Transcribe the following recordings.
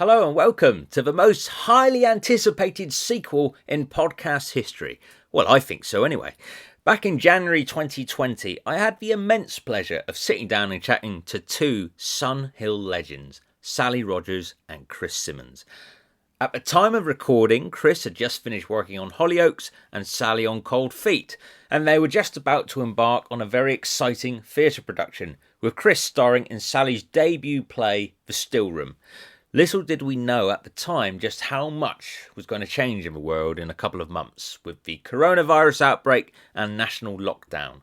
Hello and welcome to the most highly anticipated sequel in podcast history. Well, I think so anyway. Back in January 2020, I had the immense pleasure of sitting down and chatting to two Sun Hill legends, Sally Rogers and Chris Simmons. At the time of recording, Chris had just finished working on Hollyoaks and Sally on Cold Feet, and they were just about to embark on a very exciting theatre production, with Chris starring in Sally's debut play, The Still Room. Little did we know at the time just how much was going to change in the world in a couple of months with the coronavirus outbreak and national lockdown.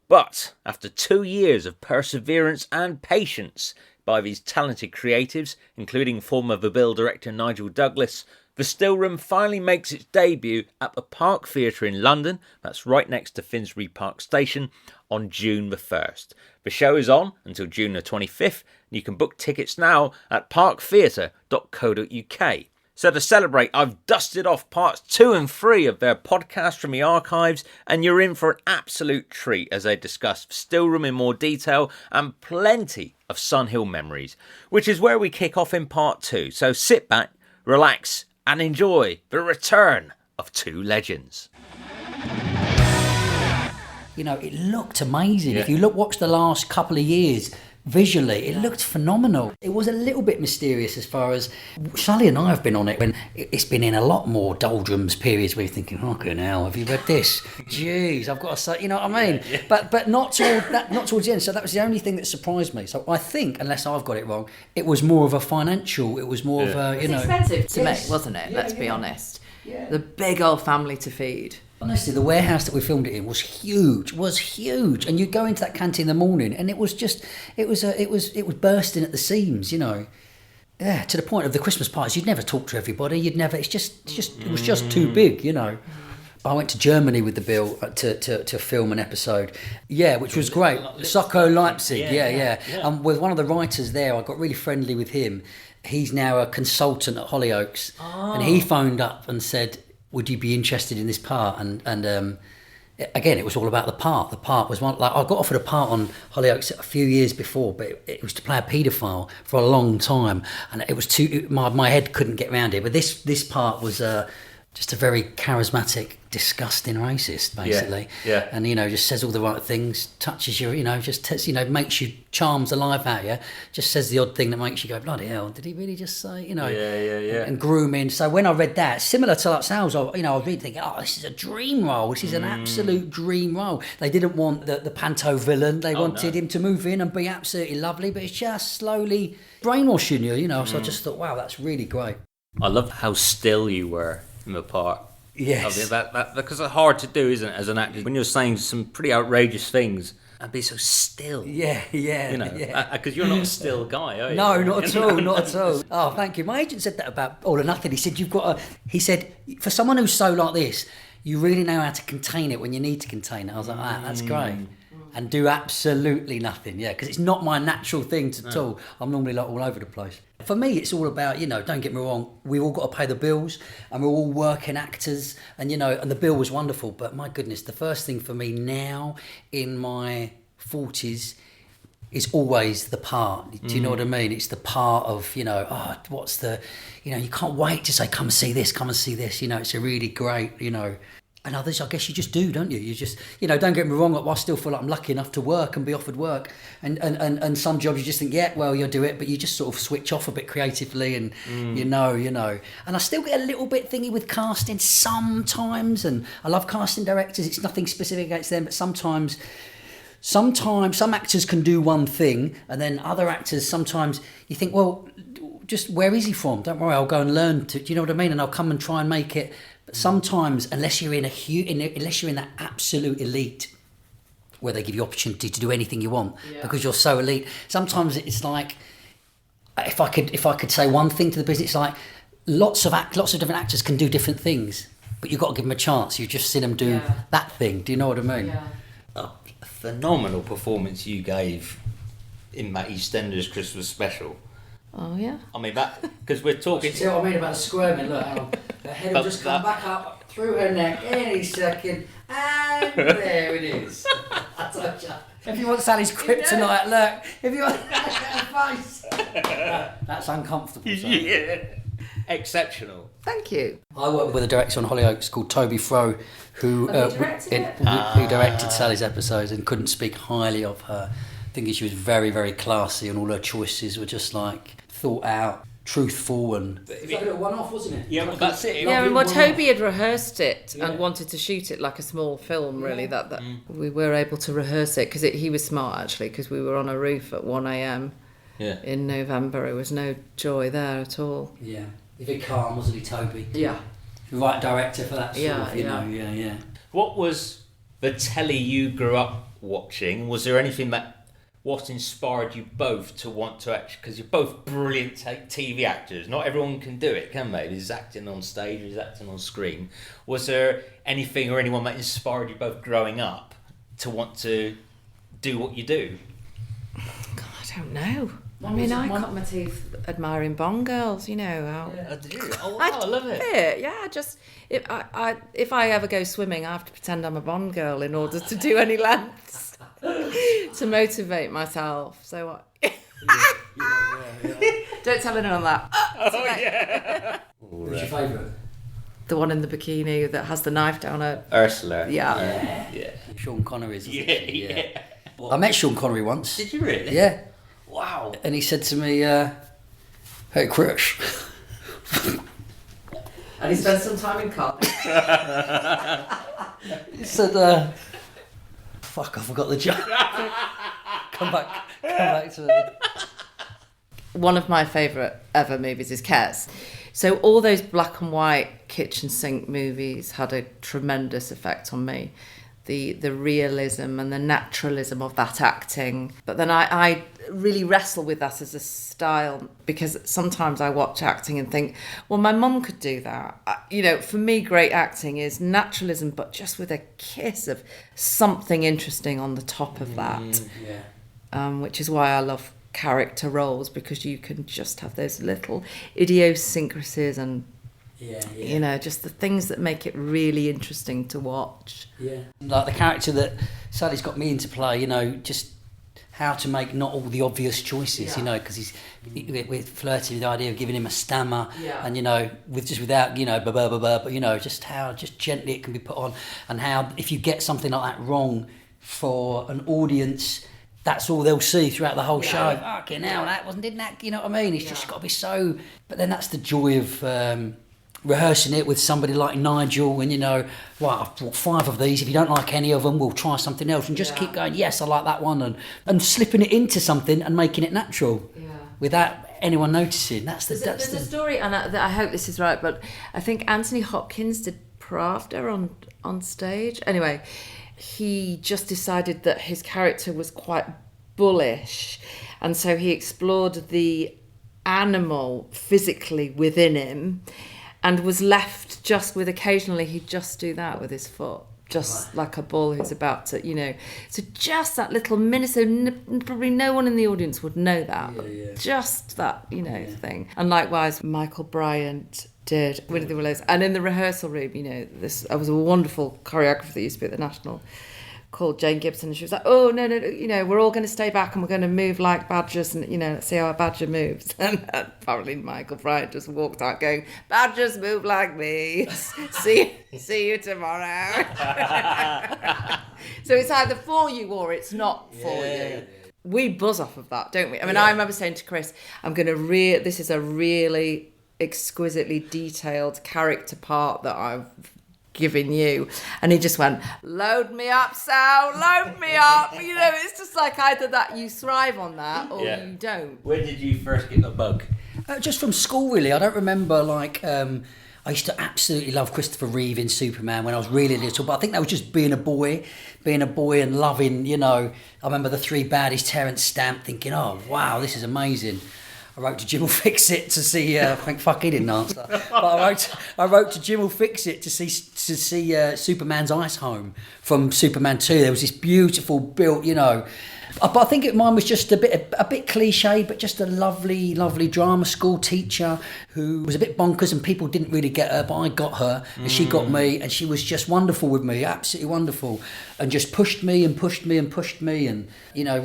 But after 2 years of perseverance and patience by these talented creatives, including former The Bill director Nigel Douglas, The Still Room finally makes its debut at the Park Theatre in London, that's right next to Finsbury Park Station, on June the 1st. The show is on until June the 25th, and you can book tickets now at parktheatre.co.uk. So to celebrate, I've dusted off parts 2 and 3 of their podcast from the archives, and you're in for an absolute treat as they discuss The Still Room in more detail and plenty of Sun Hill memories, which is where we kick off in part 2. So sit back, relax, and enjoy the return of two legends. You know, it looked amazing. Yeah. If you watch the last couple of years, visually, it looked phenomenal. It was a little bit mysterious as far as Sally and I have been on it when it's been in a lot more doldrums periods where you're thinking, fucking hell, have you read this? Jeez, I've got to say, you know what I mean? Yeah. But not towards the end. So that was the only thing that surprised me. So I think, unless I've got it wrong, it was more of a financial, it was more of a, It's expensive to make, wasn't it? Let's be honest. Yeah. The big old family to feed. Honestly, the warehouse that we filmed it in was huge, and you'd go into that canteen in the morning and it was bursting at the seams, you know. Yeah, to the point of the Christmas parties, you'd never talk to everybody, it was just too big, you know. I went to Germany with the Bill to film an episode, which was great. Socko Leipzig, yeah. With one of the writers there, I got really friendly with him. He's now a consultant at Hollyoaks, and he phoned up and said, would you be interested in this part? And again, it was all about the part. The part was one, like, I got offered a part on Hollyoaks a few years before, but it was to play a paedophile for a long time, and it was my head couldn't get around it. But this part was just a very charismatic, disgusting racist, basically. Yeah. And, you know, just says all the right things, touches you, you know, makes you, charms the life out of you, just says the odd thing that makes you go, bloody hell, did he really just say, you know? Yeah. And grooming. So when I read that, similar to like Sales, I was really thinking, this is a dream role. This is an absolute dream role. They didn't want the panto villain. They wanted him to move in and be absolutely lovely, but it's just slowly brainwashing you, you know? So I just thought, wow, that's really great. I love how still you were in the part. Yes. I mean, that because it's hard to do, isn't it, as an actor, when you're saying some pretty outrageous things and be so still. Yeah. You know, because you're not a still guy, are you? No, not at all, not at all. Oh, thank you. My agent said that about All or Nothing. He said, he said, for someone who's so like this, you really know how to contain it when you need to contain it. I was like, that's great. And do absolutely nothing, because it's not my natural thing to talk. I'm normally like all over the place. For me, it's all about, you know, don't get me wrong, we've all got to pay the bills and we're all working actors and, you know, and the bill was wonderful. But my goodness, the first thing for me now in my 40s is always the part. Do you know what I mean? It's the part of, you know, you can't wait to say, come and see this, you know, it's a really great, you know. And others, I guess you just do, don't you? You just, you know, don't get me wrong, I still feel like I'm lucky enough to work and be offered work. And some jobs you just think, you'll do it, but you just sort of switch off a bit creatively and, you know. And I still get a little bit thingy with casting sometimes, and I love casting directors. It's nothing specific against them, but sometimes some actors can do one thing, and then other actors, sometimes you think, well, just where is he from? Don't worry, I'll go and learn to, do you know what I mean? And I'll come and try and make it. But sometimes, unless you're in that absolute elite, where they give you opportunity to do anything you want because you're so elite, sometimes it's like, if I could say one thing to the business, it's like lots of different actors can do different things, but you've got to give them a chance. You've just seen them do that thing. Do you know what I mean? Yeah. A phenomenal performance you gave in that EastEnders Christmas special. Oh, yeah. I mean, that, because we're talking... See what I mean about the squirming? Look, her head will just come back up through her neck any second, and there it is. I told you. If you want Sally's kryptonite, look. If you want advice, that's uncomfortable. So. Yeah. Exceptional. Thank you. I work with a director on Hollyoaks called Toby Froh, who who directed Sally's episodes and couldn't speak highly of her. Thinking she was very, very classy, and all her choices were just like thought out, truthful, and it was like a little one-off, wasn't it? Yeah, well, that's it. Yeah, and Toby had rehearsed it and wanted to shoot it like a small film, really. That we were able to rehearse it because he was smart, actually, because we were on a roof at 1 a.m. in November. It was no joy there at all. Yeah, he's very calm, wasn't he, Toby? Yeah. The right director for that sort of, you know. Yeah. What was the telly you grew up watching? Was there anything what inspired you both to want to act? Because you're both brilliant TV actors. Not everyone can do it, can they? There's acting on stage, there's acting on screen. Was there anything or anyone that inspired you both growing up to want to do what you do? God, I don't know. I mean, I cut my teeth admiring Bond girls, you know. I do. Oh, wow, I love it. Yeah, just if I ever go swimming, I have to pretend I'm a Bond girl in order to do any lengths to motivate myself. So don't tell anyone that. Oh yeah. What's your favourite? The one in the bikini that has the knife down her. Ursula. Yeah. Sean Connery's. Yeah. I met Sean Connery once. Did you really? Yeah. Wow. And he said to me, "Hey, Chris." And he spent some time in Cardiff. He said, "Fuck, I forgot the joke." Come back to it. One of my favourite ever movies is Kes. So all those black and white kitchen sink movies had a tremendous effect on me. The realism and the naturalism of that acting. But then I really wrestle with that as a style, because sometimes I watch acting and think, well, my mum could do that. For me, great acting is naturalism, but just with a kiss of something interesting on the top of that. Which is why I love character roles, because you can just have those little idiosyncrasies and just the things that make it really interesting to watch. Yeah, like the character that Sally's got me into play, just how to make not all the obvious choices, because we're flirting with the idea of giving him a stammer, and without but just how just gently it can be put on, and how if you get something like that wrong for an audience, that's all they'll see throughout the whole show. Fucking hell, didn't that, you know what I mean? It's just got to be so. But then that's the joy of rehearsing it with somebody like Nigel, and I've brought 5 of these. If you don't like any of them, we'll try something else, and just keep going. Yes, I like that one, and slipping it into something and making it natural, without anyone noticing. That's the story, and I hope this is right, but I think Anthony Hopkins did Pravda on stage. Anyway, he just decided that his character was quite bullish, and so he explored the animal physically within him, and was left just with occasionally he'd just do that with his foot, just like a bull who's about to, so just that little minute, so probably no one in the audience would know that, but just that, thing. And likewise, Michael Bryant did Winnie the Willows, and in the rehearsal room, this was a wonderful choreographer that used to be at the National, called Jane Gibson, and she was like, "Oh no, we're all going to stay back and we're going to move like badgers, and let's see how a badger moves." And apparently Michael Bryant just walked out going, "Badgers move like me. see you tomorrow." So it's either for you or it's not for you. We buzz off of that, don't we? I mean, I remember saying to Chris, this is a really exquisitely detailed character part that I've giving you, and he just went, "Load me up, Sal, load me up." It's just like either that you thrive on that or you don't. Where did you first get the bug? Just from school, really. I don't remember I used to absolutely love Christopher Reeve in Superman when I was really little, but I think that was just being a boy and loving, I remember the 3 baddies, Terence Stamp, thinking, "Oh wow, this is amazing." I wrote to Jim will fix it to see. I think he didn't answer. But I wrote to Jim will fix it to see Superman's ice home from Superman 2. There was this beautiful built, But I think mine was just a bit cliche, but just a lovely, lovely drama school teacher who was a bit bonkers, and people didn't really get her, but I got her, and she got me, and she was just wonderful with me, absolutely wonderful, and just pushed me and pushed me and pushed me, and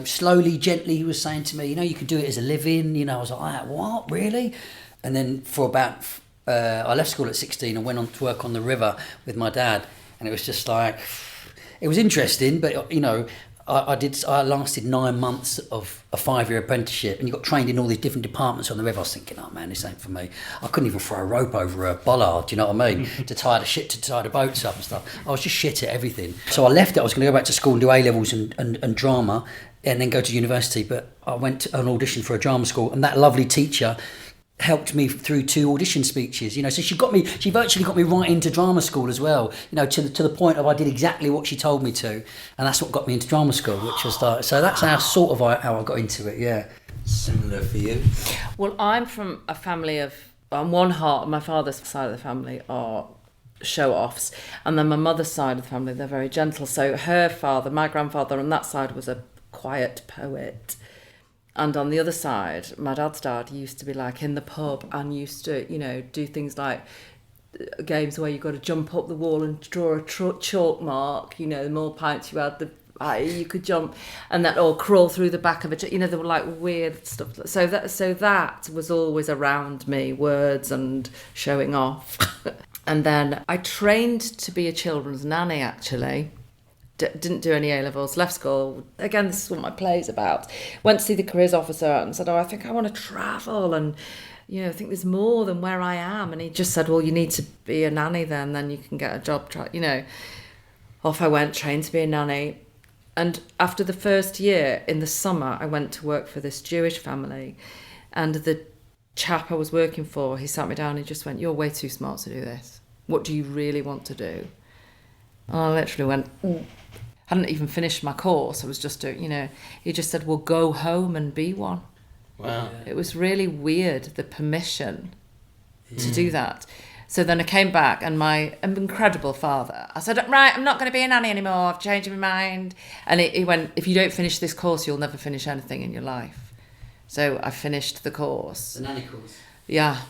slowly, gently, he was saying to me, you could do it as a living. I was like, what, really? And then for about, I left school at 16 and went on to work on the river with my dad, and it was just like, it was interesting, but I lasted 9 months of a 5-year apprenticeship, and you got trained in all these different departments on the river. I was thinking, oh man, this ain't for me. I couldn't even throw a rope over a bollard, do you know what I mean? to tie the boats up and stuff. I was just shit at everything. So I left it. I was going to go back to school and do A-levels and drama, and then go to university. But I went to an audition for a drama school, and that lovely teacher helped me through 2 audition speeches, so she virtually got me right into drama school as well, to the point of I did exactly what she told me to, and that's what got me into drama school, which was so that's how I got into it. Yeah. Similar for you? Well, I'm from a family of, on one heart, my father's side of the family are show-offs, and then my mother's side of the family, they're very gentle. So her father, my grandfather on that side, was a quiet poet. And on the other side, my dad's dad used to be like in the pub and used to, do things like games where you've got to jump up the wall and draw a chalk mark. The more pints you had, the higher you could jump, and that, or crawl through the back of it. There were like weird stuff. So that was always around me, words and showing off. And then I trained to be a children's nanny, actually. Didn't do any A-levels, left school. Again, this is what my play's about. Went to see the careers officer and said, I think I want to travel, and I think there's more than where I am. And he just said, well, you need to be a nanny then you can get a job. Off I went, trained to be a nanny. And after the first year, in the summer, I went to work for this Jewish family, and the chap I was working for, he sat me down and he just went, you're way too smart to do this. What do you really want to do? And I literally went, hadn't even finished my course. I was just doing, he just said, well, go home and be one. Wow. It was really weird, the permission to do that. So then I came back, and my incredible father, I said, right, I'm not going to be a nanny anymore. I've changed my mind. And he went, if you don't finish this course, you'll never finish anything in your life. So I finished the course. The nanny course? Yeah.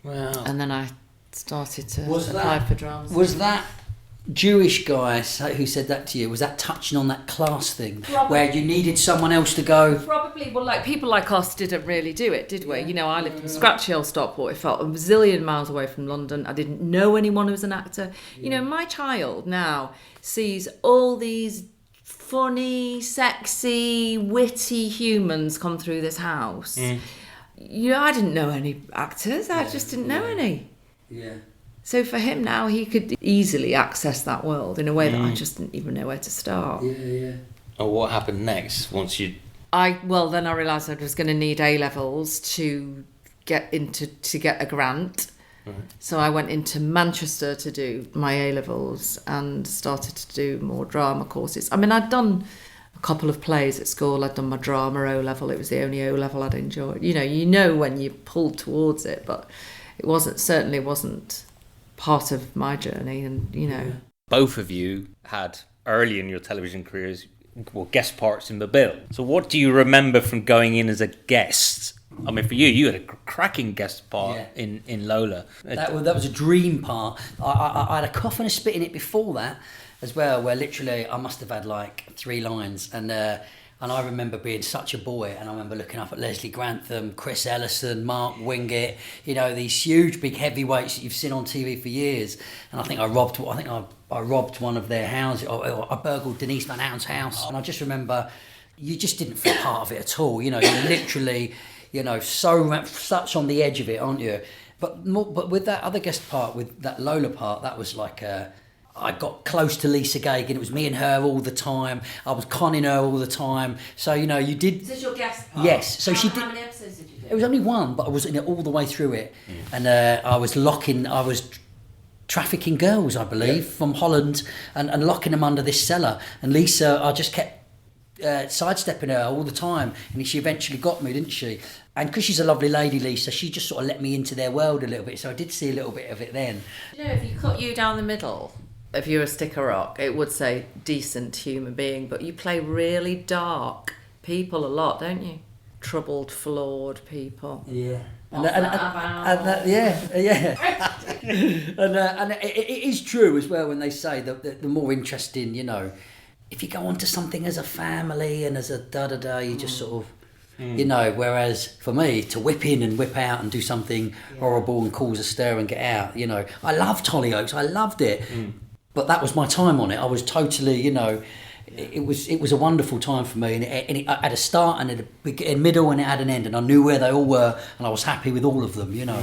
Wow. And then I started to apply for drama. Was that Jewish guy who said that to you, was that touching on that class thing? Probably. Where you needed someone else to go? Probably. Well, like, people like us didn't really do it, did we? I lived in scratchy old Stockport. It felt a zillion miles away from London. I didn't know anyone who was an actor. My child now sees all these funny, sexy, witty humans come through this house. I didn't know any actors. I just didn't know any. Yeah. So for him now, he could easily access that world in a way that I just didn't even know where to start. Yeah. Oh, what happened next once you... Then I realised I was going to need A-levels to get a grant. Right. So I went into Manchester to do my A-levels and started to do more drama courses. I mean, I'd done a couple of plays at school. I'd done my drama O-level. It was the only O-level I'd enjoyed. When you pulled towards it, but it certainly wasn't part of my journey. And both of you had early in your television careers guest parts in the bill. So what do you remember from going in as a guest? I mean, for you had a cracking guest part in Lola. That was a dream part. I had a cough and a spit in it before that as well, where literally I must have had like 3 lines, and I remember being such a boy, and I remember looking up at Leslie Grantham, Chris Ellison, Mark Wingett, these huge big heavyweights that you've seen on TV for years. And I think I robbed one of their houses, or I burgled Denise Van Hout's house. And I just remember, you just didn't feel part of it at all. You're literally, such on the edge of it, aren't you? But with that other guest part, with that Lola part, that was like I got close to Lisa Gagan. It was me and her all the time. I was conning her all the time. So, you did... Is this your guest part? Yes. So she did... How many episodes did you do? It was only one, but I was in it all the way through it. And I was trafficking girls, I believe, from Holland, and locking them under this cellar. And Lisa, I just kept sidestepping her all the time. And she eventually got me, didn't she? And because she's a lovely lady, Lisa, she just sort of let me into their world a little bit. So I did see a little bit of it then. If you cut you down the middle... If you're a sticker rock, it would say decent human being, but you play really dark people a lot, don't you? Troubled, flawed people. Yeah. And it is true as well when they say that the more interesting, you know, if you go on to something as a family and as a da-da-da, you just sort of, you know, whereas for me, to whip in and whip out and do something horrible and cause a stir and get out, you know, I loved Hollyoaks, I loved it, but that was my time on it. I was totally, you know, it was a wonderful time for me, and it had a start and a middle and it had an end, and I knew where they all were, and I was happy with all of them, you know.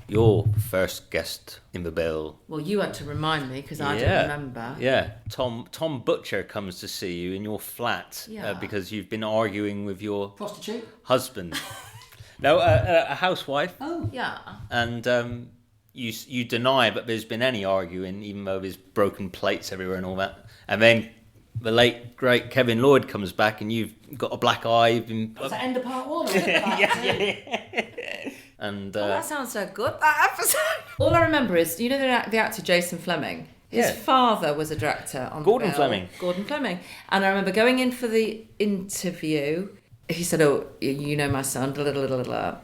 Your first guest in the bill. Well, you had to remind me because I don't remember. Yeah, Tom Butcher comes to see you in your flat because you've been arguing with your Prostitute? husband. No, a housewife. Oh. Yeah. And you deny that there's been any arguing, even though there's broken plates everywhere and all that. And then the late, great Kevin Lloyd comes back and you've got a black eye. Was that end of part one? Or And that sounds so good, that episode. All I remember is, you know the actor Jason Fleming? His father was a director on Gordon the bill. Fleming. Gordon Fleming. And I remember going in for the interview, he said, "Oh, you know my son, blah, blah, blah, blah."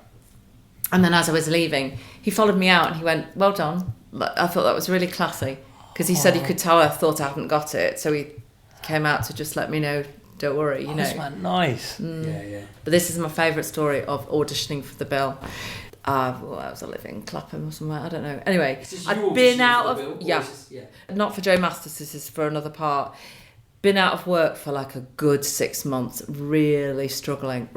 And then as I was leaving, he followed me out and he went, "Well done." I thought that was really classy, because he said he could tell I thought I hadn't got it, so he came out to just let me know, don't worry, you know. That's nice. Yeah. But this is my favourite story of auditioning for the bill. I was living in Clapham or somewhere, I don't know. Anyway, I'd been out of... Not for Joe Masters, this is for another part. Been out of work for like a good 6 months, really struggling.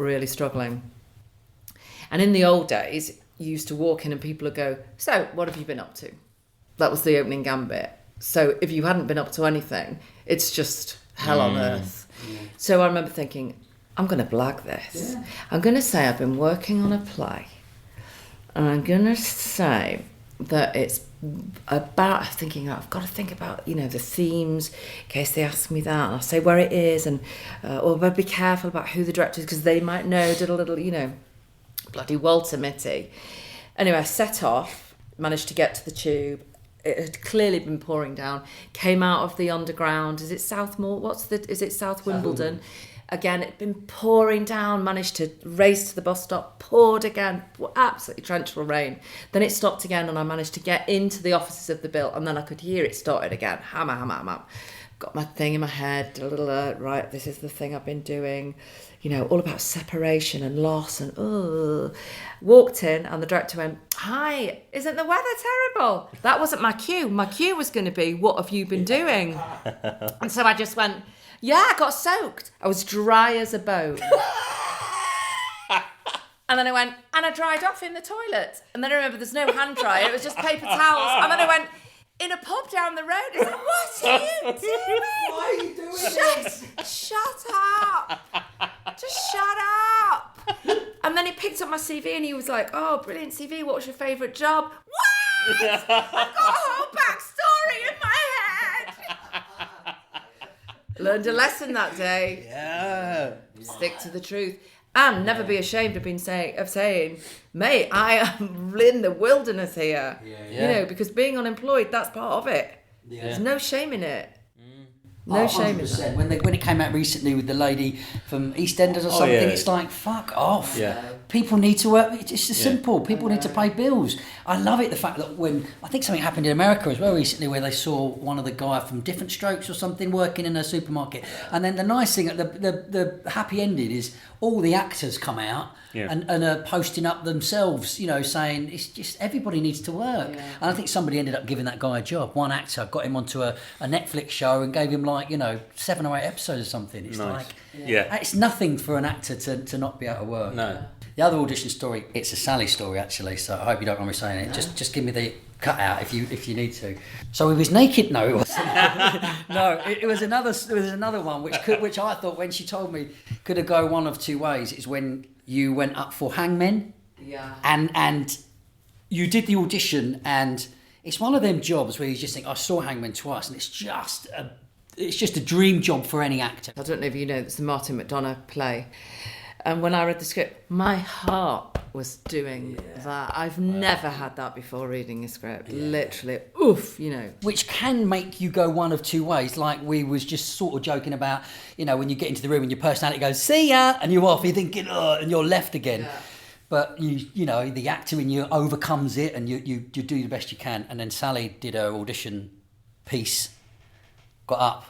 And in the old days, you used to walk in and people would go, "So, what have you been up to?" That was the opening gambit. So if you hadn't been up to anything, it's just hell on earth. So I remember thinking, I'm going to blag this. Yeah. I'm going to say I've been working on a play. And I'm going to say that it's about, thinking, I've got to think about, you know, the themes in case they ask me that. And I'll say where it is, and or be careful about who the director is, because they might know, you know, bloody Walter Mitty. Anyway, I set off, managed to get to the tube. It had clearly been pouring down. Came out of the underground. Is it South Wimbledon? Again, it'd been pouring down. Managed to race to the bus stop. Poured again. Absolutely torrential rain. Then it stopped again, and I managed to get into the offices of the bill, and then I could hear it started again. Hammer. Got my thing in my head. A little right. This is the thing I've been doing. You know, all about separation and loss and Walked in and the director went, "Hi, isn't the weather terrible?" That wasn't my cue. My cue was going to be, "What have you been doing?" And so I just went, "Yeah, I got soaked. I was dry as a bone." And then I went, "And I dried off in the toilet." And then I remember there's no hand dryer. It was just paper towels. And then I went, "In a pub down the road." He's like, "What are you doing? Why are you doing this? Shut up. Just shut up." And then he picked up my CV and he was like, "Oh, brilliant CV. What was your favourite job?" What? I've got a whole backstory in my head. Learned a lesson that day. Yeah. Stick to the truth. And never be ashamed of saying, "Mate, I am in the wilderness here." You know, because being unemployed, that's part of it. Yeah. There's no shame in it. No shame in that. When it came out recently with the lady from EastEnders or something, it's like, fuck off. Yeah. People need to work. It's just simple. People need to pay bills. I love it, the fact that when, I think something happened in America as well recently, where they saw one of the guys from Different Strokes or something working in a supermarket. And then the nice thing, the happy ending is all the actors come out and are posting up themselves, you know, saying it's just everybody needs to work. Yeah. And I think somebody ended up giving that guy a job. One actor got him onto a Netflix show and gave him 7 or 8 episodes or something. It's it's nothing for an actor to not be out of work. No. The other audition story, it's a Sally story actually, so I hope you don't mind me saying it. No. Just give me the cut out if you need to. So he was naked. No, it wasn't. No, it was another. There was another one which I thought, when she told me, could have go one of two ways. It's when you went up for Hangmen. Yeah. And you did the audition, and it's one of them jobs where you just think, I saw Hangmen twice, and it's just a dream job for any actor. I don't know if you know, it's the Martin McDonagh play. And when I read the script, my heart was doing that. I've never had that before reading a script. Literally, oof, you know. Which can make you go one of two ways. Like we was just sort of joking about, you know, when you get into the room and your personality goes, see ya, and you're off, you're thinking, oh, and you're left again. Yeah. But you know, the actor in you overcomes it, and you do the best you can. And then Sally did her audition piece, got up,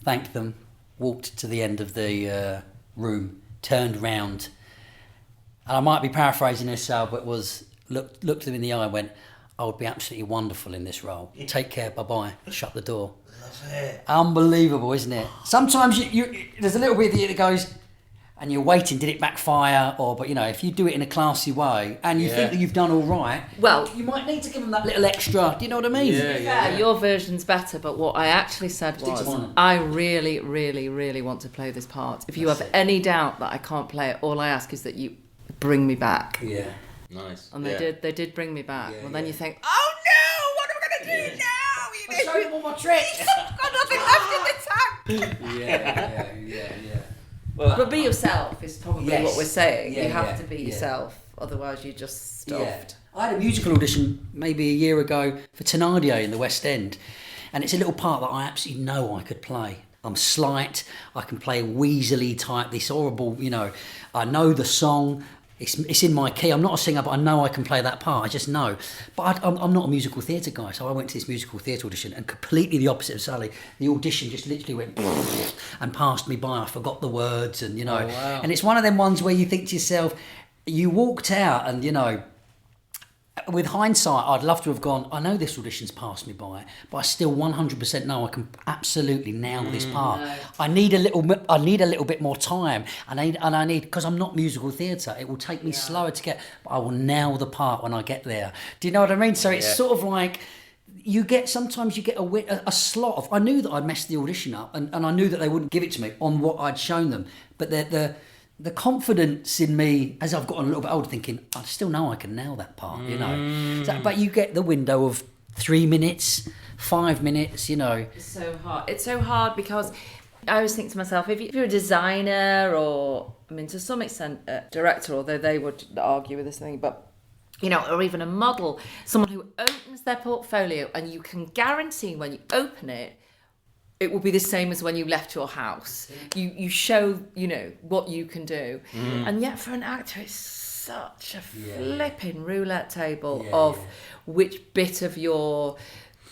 thanked them, walked to the end of the room, turned round, and I might be paraphrasing this, Sal, but looked them in the eye and went, I would be absolutely wonderful in this role. Take care, bye-bye, shut the door. Love it. Unbelievable, isn't it? Sometimes there's a little bit that goes, and you're waiting, did it backfire? But you know, if you do it in a classy way and you think that you've done all right, well, you might need to give them that little extra. Do you know what I mean? Yeah. Your version's better, but what I actually said was, I really, really, really want to play this part. If you have any doubt that I can't play it, all I ask is that you bring me back. Yeah. Nice. And they did bring me back. Well, then you think, oh no, what am I going to do now? I showed them all my tricks. I've got nothing left in the tank. Yeah. But be yourself is probably what we're saying. Yeah, you have to be yourself, otherwise you're just stuffed. I had a musical audition maybe a year ago for Thénardier in the West End, and it's a little part that I absolutely know I could play. I'm slight, I can play Weasley type, this horrible, you know, I know the song, it's in my key. I'm not a singer, but I know I can play that part. I just know. But I'm not a musical theatre guy, so I went to this musical theatre audition, and completely the opposite of Sally. The audition just literally went and passed me by. I forgot the words, and you know. Oh, wow. And it's one of them ones where you think to yourself, you walked out, and you know, with hindsight, I'd love to have gone, I know this audition's passed me by, but I still 100% know I can absolutely nail this part. No. I need a little bit more time, and I need because I'm not musical theatre. It will take me slower to get, but I will nail the part when I get there. Do you know what I mean? So it's sort of like sometimes you get a slot of. I knew that I'd messed the audition up, and I knew that they wouldn't give it to me on what I'd shown them, but the confidence in me as I've gotten a little bit older, thinking I still know I can nail that part, you know. But you get the window of 3 minutes, 5 minutes, you know. It's so hard. It's so hard because I always think to myself, if you're a designer or, I mean, to some extent, a director, although they would argue with this thing, but you know, or even a model, someone who opens their portfolio and you can guarantee when you open it, it will be the same as when you left your house. You show, you know, what you can do. And yet for an actor, it's such a flipping roulette table of which bit of your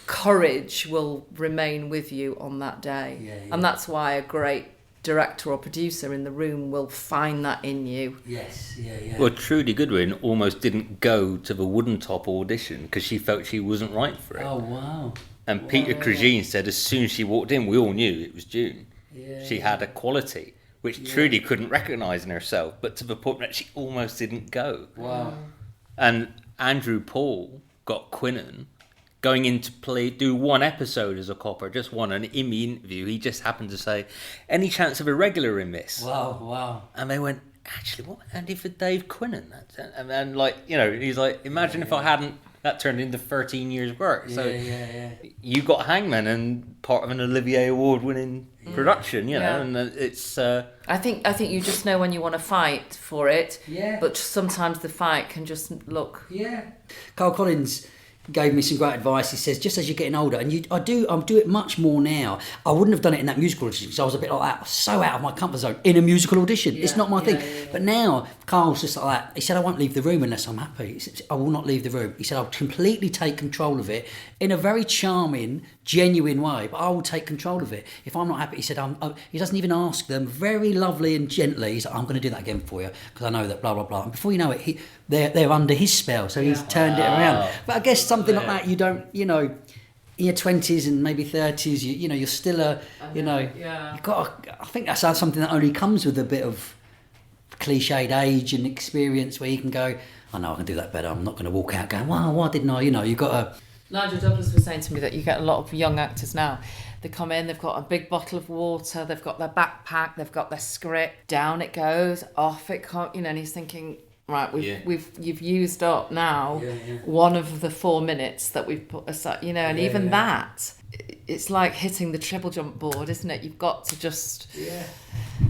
courage will remain with you on that day. And that's why a great director or producer in the room will find that in you. Well, Trudy Goodwin almost didn't go to the Wooden Top audition because she felt she wasn't right for it. Oh, wow. And Peter Cragine said as soon as she walked in, we all knew it was June. She had a quality which Trudy couldn't recognise in herself, but to the point that she almost didn't go. Wow. And Andrew Paul got Quinnen going in to do one episode as a copper, just one. And in the interview, he just happened to say, any chance of a regular in this? Wow. And they went, actually, what Andy for Dave Quinnen? And then, like, you know, he's like, imagine if I hadn't, that turned into 13 years work. So you got Hangman and part of an Olivier Award winning production, you know, and it's I think you just know when you want to fight for it, but sometimes the fight can just look. Carl Collins gave me some great advice. He says, just as you're getting older, and I do it much more now. I wouldn't have done it in that musical audition because I was a bit like that, so out of my comfort zone in a musical audition. It's not my thing. But now Carl's just like that. He said, I won't leave the room unless I'm happy. He said, I will not leave the room. He said, I'll completely take control of it in a very charming, genuine way, but I will take control of it. If I'm not happy, he said, he doesn't even ask them, very lovely and gently. He's like, I'm going to do that again for you because I know that blah, blah, blah. And before you know it, they're under his spell, so he's turned it around. But I guess something like that, you don't, you know, in your 20s and maybe 30s, you know, you're still you've got to, I think that's something that only comes with a bit of cliched age and experience where you can go, I know I can do that better. I'm not going to walk out going, wow, why didn't I? You know, you've got to. Nigel Douglas was saying to me that you get a lot of young actors now. They come in, they've got a big bottle of water, they've got their backpack, they've got their script, down it goes, off it comes, you know, and he's thinking, right, you've used up now one of the 4 minutes that we've put aside, you know, and even that, it's like hitting the triple jump board, isn't it? You've got to just.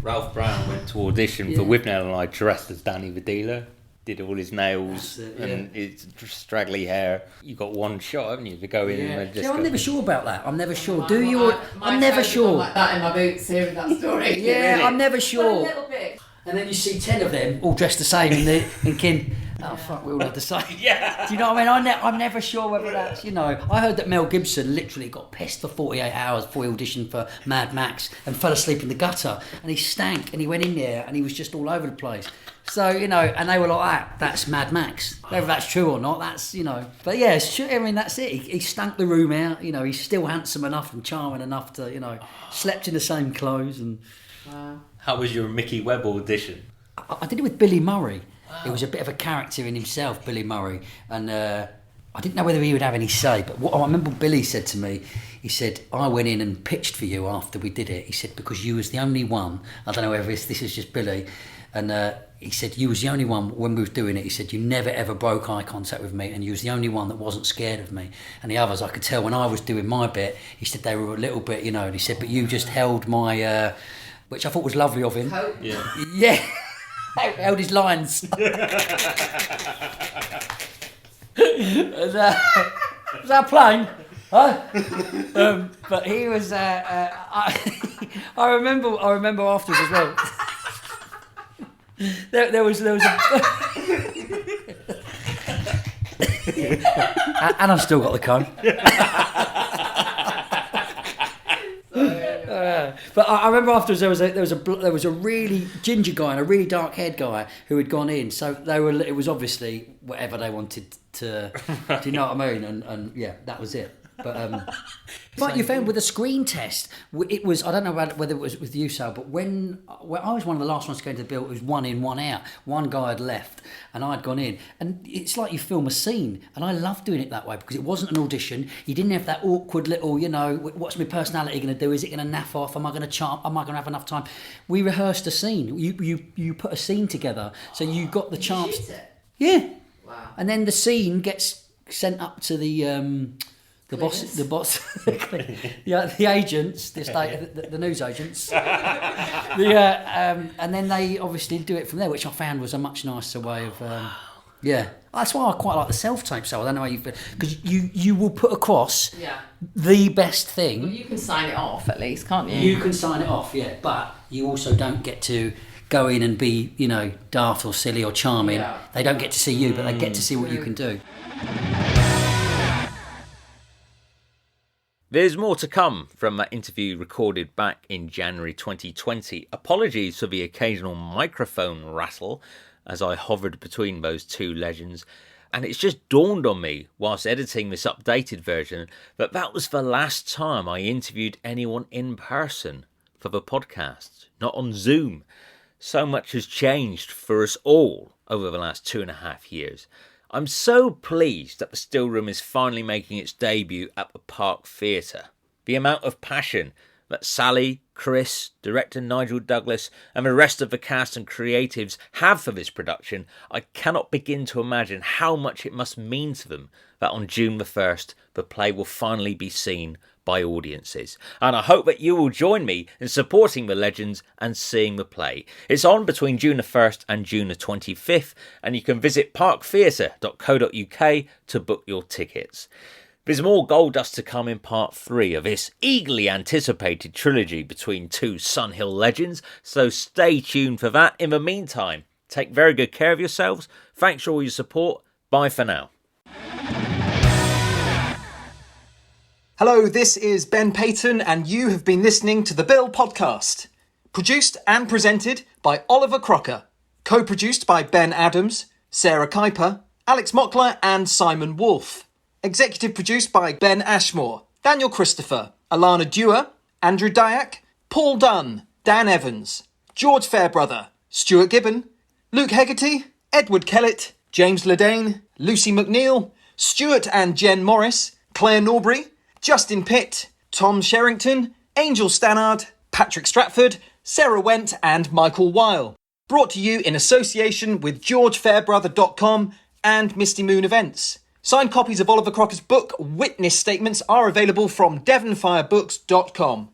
Ralph Brown went to audition for Withnail and I dressed as Danny the Dealer. did all his nails and his straggly hair. You got one shot, haven't you, to go in and just. See, I'm never sure about that. I'm never sure. Do you? I'm never sure. Like that in my boots, hearing that story. Yeah, I'm never sure. A little bit. And then you see 10 of them all dressed the same, and thinking, oh fuck, we all have the same. Yeah. Do you know what I mean? I'm never sure whether that's, you know. I heard that Mel Gibson literally got pissed for 48 hours before he auditioned for Mad Max and fell asleep in the gutter, and he stank, and he went in there and he was just all over the place. So, you know, and they were like, that's Mad Max. Whether that's true or not, that's, you know. But yeah, it's true. I mean, that's it. He stank the room out. You know, he's still handsome enough and charming enough to, you know, slept in the same clothes. And Wow. How was your Mickey Webb audition? I did it with Billy Murray. Wow. It was a bit of a character in himself, Billy Murray. And I didn't know whether he would have any say. But what I remember Billy said to me, he said, I went in and pitched for you after we did it. He said, because you was the only one. I don't know whether this is just Billy. And he said, you was the only one when we was doing it. He said, you never ever broke eye contact with me, and you was the only one that wasn't scared of me. And the others, I could tell when I was doing my bit, he said they were a little bit, you know, and he said, but you just held my, which I thought was lovely of him. Coat. Yeah. Yeah. Held his lines. Was that plain? Huh? But he was. I remember afterwards as well. There was a. And I've still got the comb. But I remember afterwards there was a really ginger guy and a really dark haired guy who had gone in. So it was obviously whatever they wanted to. Do you know what I mean? And yeah, that was it. But you found with a screen test, it was, I don't know about whether it was with you, Sal, but when I was one of the last ones to go into the bill, it was 1 in, 1 out. One guy had left and I'd gone in, and it's like you film a scene, and I loved doing it that way because it wasn't an audition. You didn't have that awkward little, you know, what's my personality going to do? Is it going to naff off? Am I going to charm? Am I going to have enough time? We rehearsed a scene. You put a scene together, so you got the chance. Shoot it? Yeah. Wow. And then the scene gets sent up to the boss, the agents, the news agents, and then they obviously do it from there, which I found was a much nicer way of, That's why I quite like the self-tape. So I don't know how you feel, because you will put across the best thing. Well, you can sign it off at least, can't you? You can sign it off, yeah, but you also don't get to go in and be, you know, daft or silly or charming. Yeah. They don't get to see you, but they get to see what you can do. There's more to come from that interview recorded back in January 2020. Apologies for the occasional microphone rattle as I hovered between those two legends. And it's just dawned on me whilst editing this updated version that was the last time I interviewed anyone in person for the podcast, not on Zoom. So much has changed for us all over the last 2.5 years. I'm so pleased that the Still Room is finally making its debut at the Park Theatre. The amount of passion that Sally, Chris, director Nigel Douglas and the rest of the cast and creatives have for this production, I cannot begin to imagine how much it must mean to them that on June the 1st the play will finally be seen by audiences. And I hope that you will join me in supporting the legends and seeing the play. It's on between June the 1st and June the 25th, and you can visit parktheatre.co.uk to book your tickets. There's more gold dust to come in part 3 of this eagerly anticipated trilogy between two Sunhill legends, so stay tuned for that. In the meantime, take very good care of yourselves. Thanks for all your support. Bye for now. Hello, this is Ben Payton, and you have been listening to The Bill Podcast. Produced and presented by Oliver Crocker. Co-produced by Ben Adams, Sarah Kuiper, Alex Mockler and Simon Wolfe. Executive produced by Ben Ashmore, Daniel Christopher, Alana Dewar, Andrew Dyack, Paul Dunn, Dan Evans, George Fairbrother, Stuart Gibbon, Luke Hegarty, Edward Kellett, James Ledane, Lucy McNeil, Stuart and Jen Morris, Claire Norbury, Justin Pitt, Tom Sherrington, Angel Stannard, Patrick Stratford, Sarah Went and Michael Weil. Brought to you in association with GeorgeFairbrother.com and Misty Moon Events. Signed copies of Oliver Crocker's book Witness Statements are available from DevonfireBooks.com.